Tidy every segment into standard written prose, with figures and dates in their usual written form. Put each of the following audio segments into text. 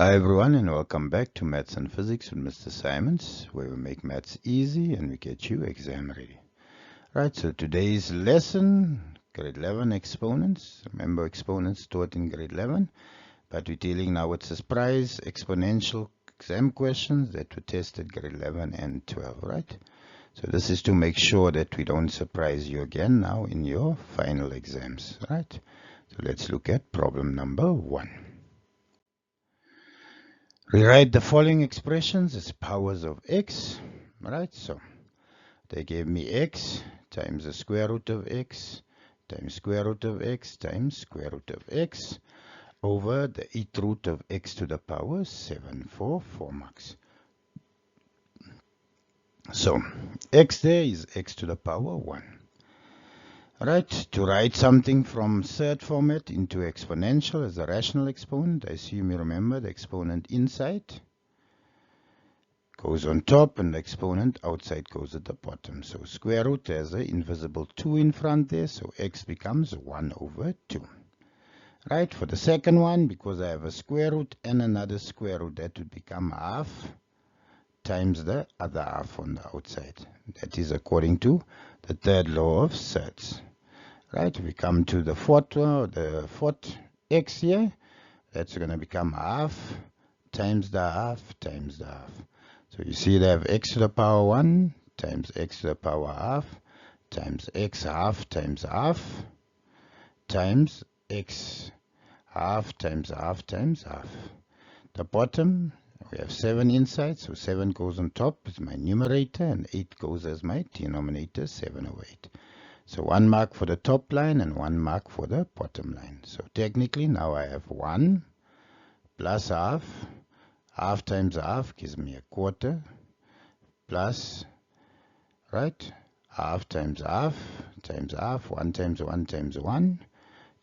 Hi everyone, and welcome back to Maths and Physics with Mr. Simons, where we make maths easy and we get you exam ready. Right, so today's lesson, grade 11 exponents. Remember, exponents taught in grade 11, but we're dealing now with surprise exponential exam questions that were tested grade 11 and 12, right? So this is to make sure that we don't surprise you again now in your final exams, right? So let's look at problem number 1. Rewrite the following expressions as powers of x, right? So they gave me x times the square root of x times square root of x times square root of x over the 8th root of x to the power 7 for 4 marks. So x there is x to the power 1. Right, to write something from third format into exponential as a rational exponent, I assume you remember the exponent inside goes on top and the exponent outside goes at the bottom. So square root has an invisible 2 in front there, so x becomes 1 over 2. Right, for the second one, because I have a square root and another square root, that would become half times the other half on the outside. That is according to the third law of thirds. Right, we come to the fourth x here. That's going to become half times the half times the half. So you see they have x to the power 1 times x to the power half times x half times half times x half times half times half. The bottom, we have 7 inside, so 7 goes on top as my numerator and 8 goes as my denominator, 7 over 8. So 1 mark for the top line and 1 mark for the bottom line. So technically now I have 1 plus half. Half times half gives me a quarter plus, right, half times half times half, 1 times 1 times 1.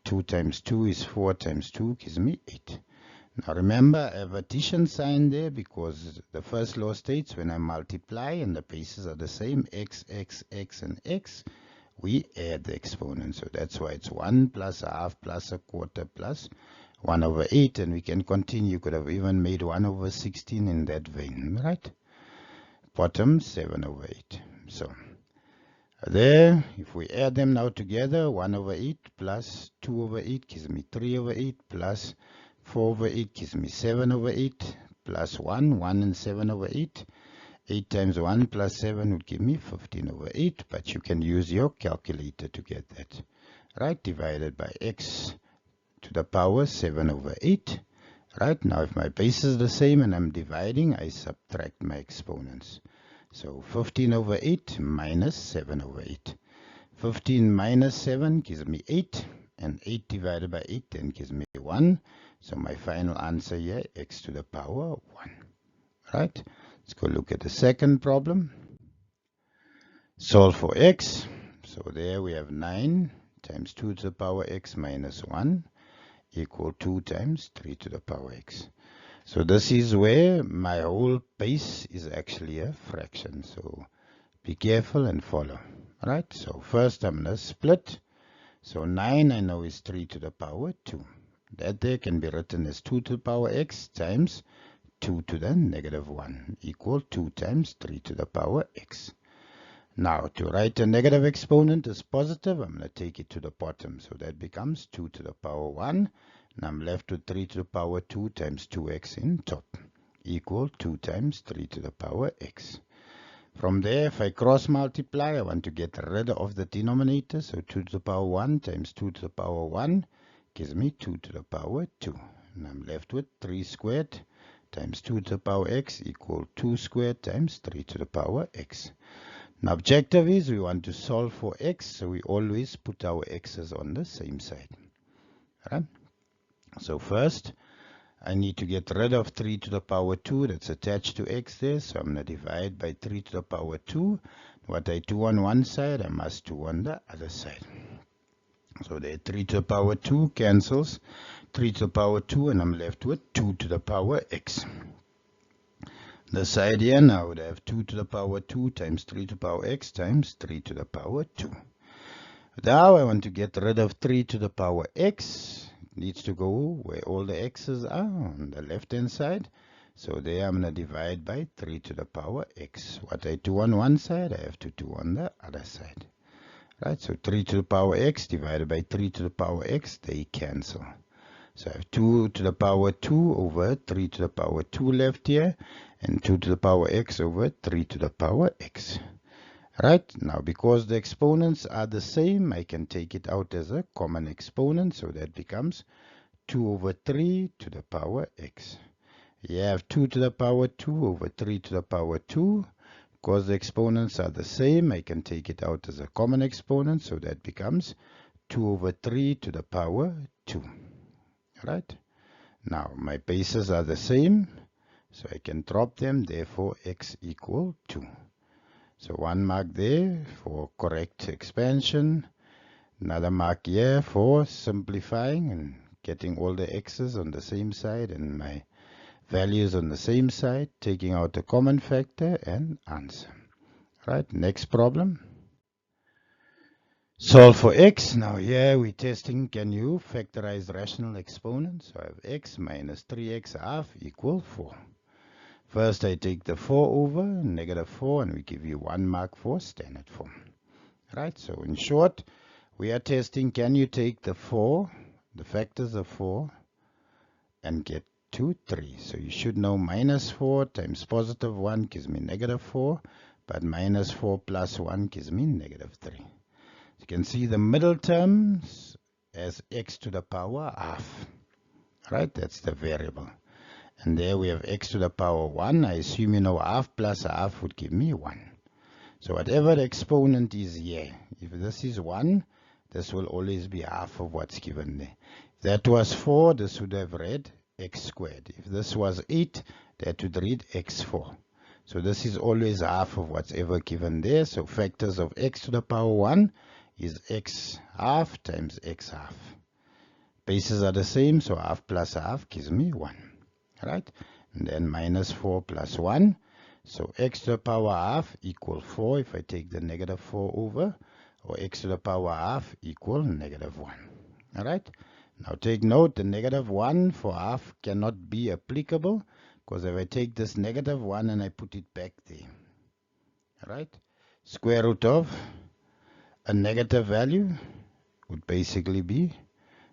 2 times 2 is 4 times 2 gives me 8. Now remember, I have addition sign there because the first law states when I multiply and the bases are the same, x, x, x, and x, we add the exponent. So that's why it's 1 plus a half plus a quarter plus 1 over 8. And we can continue. You could have even made 1 over 16 in that vein, right? Bottom 7 over 8. So there, if we add them now together, 1 over 8 plus 2 over 8 gives me 3 over 8 plus 4 over 8 gives me 7 over 8 plus 1 and 7 over 8. 8 times 1 plus 7 would give me 15 over 8, but you can use your calculator to get that. Right, divided by x to the power 7 over 8. Right, now if my base is the same and I'm dividing, I subtract my exponents. So 15 over 8 minus 7 over 8. 15 minus 7 gives me 8, and 8 divided by 8 then gives me 1. So my final answer here, x to the power 1. Right? Let's go look at the second problem. Solve for x. So there we have 9 times 2 to the power x minus 1 equal 2 times 3 to the power x. So this is where my whole base is actually a fraction. So be careful and follow. Right? So first I'm going to split. So 9 I know is 3 to the power 2. That there can be written as 2 to the power x times 2 to the negative 1 equal 2 times 3 to the power x. Now to write a negative exponent as positive, I'm going to take it to the bottom. So that becomes 2 to the power 1. And I'm left with 3 to the power 2 times 2x in top equal 2 times 3 to the power x. From there, if I cross multiply, I want to get rid of the denominator. So 2 to the power 1 times 2 to the power 1 gives me 2 to the power 2. And I'm left with 3 squared times 2 to the power x equal 2 squared times 3 to the power x. Now objective is we want to solve for x, so we always put our x's on the same side. Right? So first, I need to get rid of 3 to the power 2 that's attached to x there, so I'm going to divide by 3 to the power 2. What I do on one side, I must do on the other side. So there 3 to the power 2 cancels 3 to the power 2, and I'm left with 2 to the power x. The side here now would have 2 to the power 2 times 3 to the power x times 3 to the power 2. Now I want to get rid of 3 to the power x. It needs to go where all the x's are on the left hand side. So there I'm going to divide by 3 to the power x. What I do on one side, I have to do on the other side. Right, so 3 to the power x divided by 3 to the power x, they cancel. So I have 2 to the power 2 over 3 to the power 2 left here, and 2 to the power x over 3 to the power x. Right, now because the exponents are the same, I can take it out as a common exponent, so that becomes 2 over 3 to the power x. You have 2 to the power 2 over 3 to the power 2. Because the exponents are the same, I can take it out as a common exponent, so that becomes 2 over 3 to the power 2. Right? Now, my bases are the same, so I can drop them, therefore x equal 2. So 1 mark there for correct expansion, another mark here for simplifying and getting all the x's on the same side and my values on the same side, taking out the common factor and answer. Right, next problem. Solve for x. Now here we're testing, can you factorize rational exponents? So I have x minus 3x half equal 4. First I take the 4 over, negative 4, and we give you 1 mark for standard form. Right, so in short, we are testing, can you take the 4, the factors of 4, and get to 3. So you should know minus 4 times positive 1 gives me negative 4, but minus 4 plus 1 gives me negative 3. You can see the middle terms as x to the power half. Right, that's the variable. And there we have x to the power 1. I assume you know half plus half would give me 1. So whatever the exponent is here, if this is 1, this will always be half of what's given there. If that was 4, this would have read x squared. If this was 8, that would read x4. So this is always half of what's ever given there. So factors of x to the power 1 is x half times x half. Bases are the same, so half plus half gives me 1. Right? And then minus 4 plus 1. So x to the power half equal 4 if I take the negative 4 over, or x to the power half equal negative 1. Alright? Now take note, the negative 1 for half cannot be applicable, because if I take this negative 1 and I put it back there, alright, square root of a negative value would basically be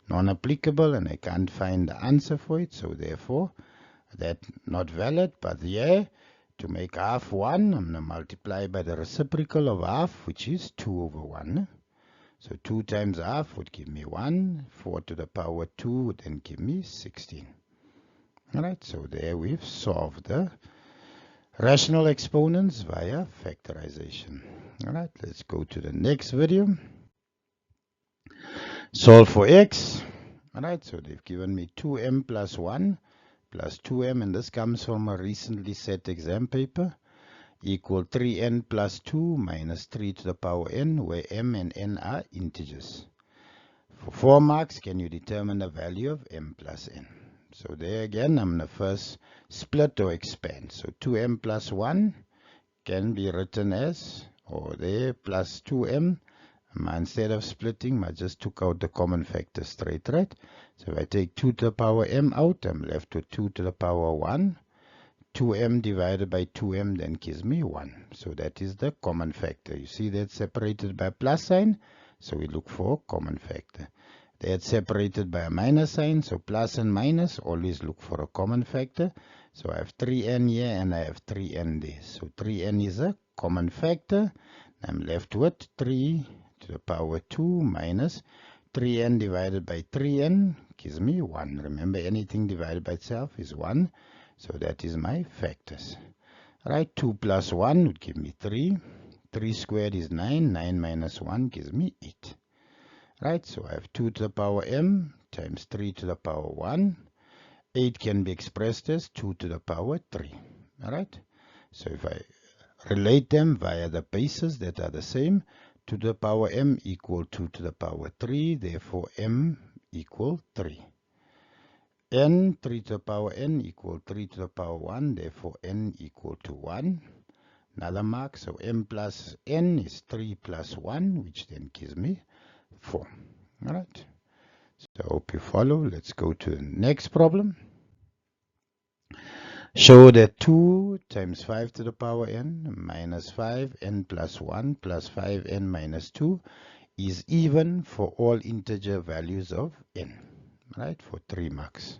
non-applicable, and I can't find the answer for it, so therefore that's not valid. But here, to make half 1, I'm going to multiply by the reciprocal of half, which is 2 over 1. So 2 times half would give me 1. 4 to the power 2 would then give me 16. Alright, so there we've solved the rational exponents via factorization. Alright, let's go to the next video. Solve for x. Alright, so they've given me 2m plus 1 plus 2m, and this comes from a recently set exam paper, equal 3n plus 2 minus 3 to the power n, where m and n are integers. For 4 marks, can you determine the value of m plus n? So there again, I'm going to first split or expand. So 2m plus 1 can be written as, or there, plus 2m. Instead of splitting, I just took out the common factor straight, right? So if I take 2 to the power m out, I'm left with 2 to the power 1. 2m divided by 2m then gives me 1. So that is the common factor. You see that's separated by a plus sign, so we look for common factor. That's separated by a minus sign, so plus and minus, always look for a common factor. So I have 3n here and I have 3n there. So 3n is a common factor. I'm left with 3 to the power 2 minus 3n divided by 3n gives me 1. Remember, anything divided by itself is 1. So that is my factors. Right, 2 plus 1 would give me 3. 3 squared is 9. 9 minus 1 gives me 8. Right, so I have 2 to the power m times 3 to the power 1. 8 can be expressed as 2 to the power 3. Alright, so if I relate them via the bases that are the same, 2 to the power m equal 2 to the power 3, therefore m equal 3. N, 3 to the power n equal 3 to the power 1, therefore n equal to 1. Another mark, so m plus n is 3 plus 1, which then gives me 4. Alright, So I hope you follow. Let's go to the next problem. Show that 2 times 5 to the power n minus 5n plus 1 plus 5n minus 2 is even for all integer values of n, right, for 3 marks.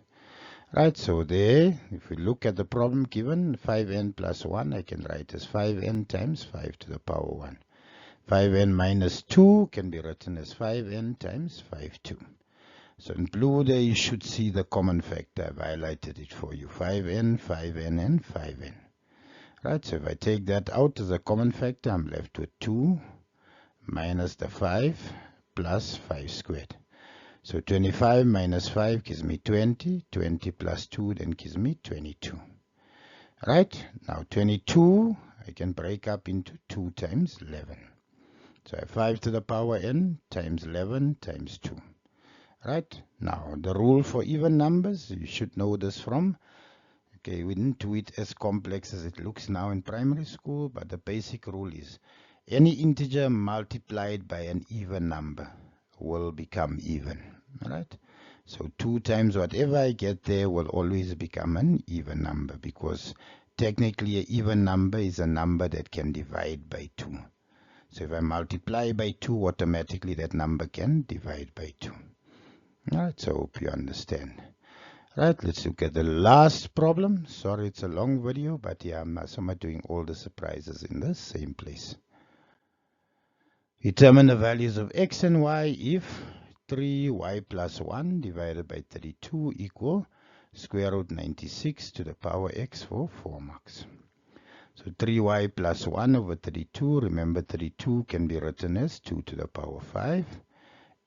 Right, so there, if we look at the problem given, 5n plus 1, I can write as 5n times 5 to the power 1. 5n minus 2 can be written as 5n times 5, 2. So in blue there you should see the common factor. I've highlighted it for you. 5n, 5n, and 5n. Right, so if I take that out as a common factor, I'm left with 2 minus the 5 plus 5 squared. So 25 minus 5 gives me 20. 20 plus 2 then gives me 22. Right, now 22 I can break up into 2 times 11. So I have 5 to the power n times 11 times 2. Right, now the rule for even numbers, you should know this from, okay, we didn't do it as complex as it looks now in primary school, but the basic rule is any integer multiplied by an even number will become even. Right, so 2 times whatever I get there will always become an even number, because technically an even number is a number that can divide by 2. So if I multiply by 2, automatically that number can divide by 2. Alright, so hope you understand. Right, let's look at the last problem. Sorry, it's a long video, but yeah, I'm somewhat doing all the surprises in the same place. Determine the values of x and y if 3y plus 1 divided by 32 equal square root 96 to the power x for 4 marks. So 3y plus 1 over 32, remember 32 can be written as 2 to the power 5.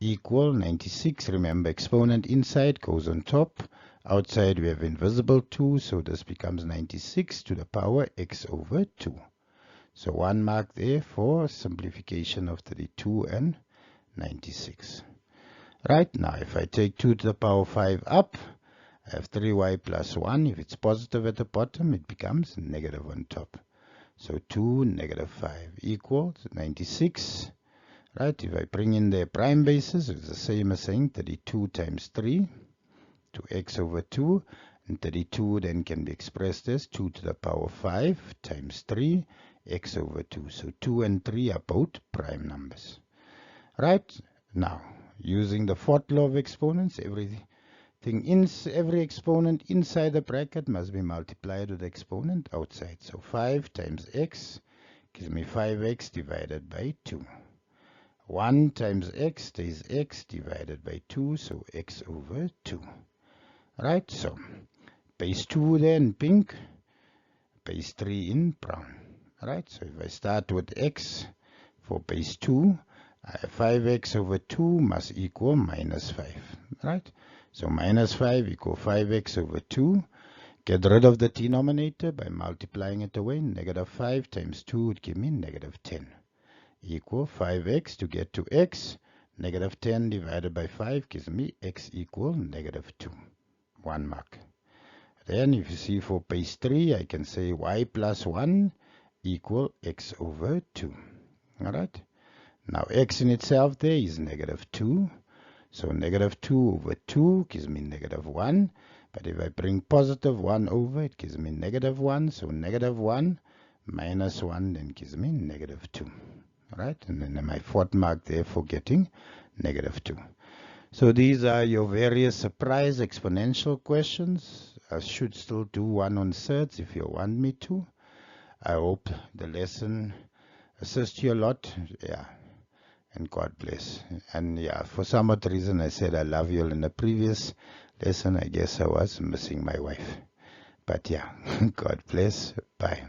Equal 96, remember exponent inside goes on top, outside we have invisible 2, so this becomes 96 to the power x over 2. So 1 mark there for simplification of 32 and 96. Right, now if I take 2 to the power 5 up, I have 3y plus 1. If it's positive at the bottom, it becomes negative on top. So 2 negative 5 equals 96. Right, if I bring in their prime bases, it's the same as saying 32 times 3 to x over 2. And 32 then can be expressed as 2 to the power 5 times 3 x over 2. So 2 and 3 are both prime numbers. Right, now using the fourth law of exponents, every exponent inside the bracket must be multiplied with the exponent outside. So 5 times x gives me 5x divided by 2. 1 times x stays x divided by 2, so x over 2. Right, so base 2 there in pink, base 3 in brown. Right, so if I start with x for base 2, 5x over 2 must equal minus 5. Right, so minus 5 equal 5x over 2. Get rid of the denominator by multiplying it away. Negative 5 times 2 would give me negative 10. Equal 5x to get to x. Negative 10 divided by 5 gives me x equal negative 2. 1 mark. Then if you see for base 3, I can say y plus 1 equal x over 2. Alright. Now x in itself there is negative 2. So negative 2 over 2 gives me negative 1. But if I bring positive 1 over, it gives me negative 1. So negative 1 minus 1 then gives me negative 2. Right, and then my fourth mark there for getting negative 2. So these are your various surprise exponential questions. I should still do one on surds if you want me to. I hope the lesson assists you a lot. Yeah, and God bless. And yeah, for some odd reason I said I love you all in the previous lesson. I guess I was missing my wife. But yeah, God bless. Bye.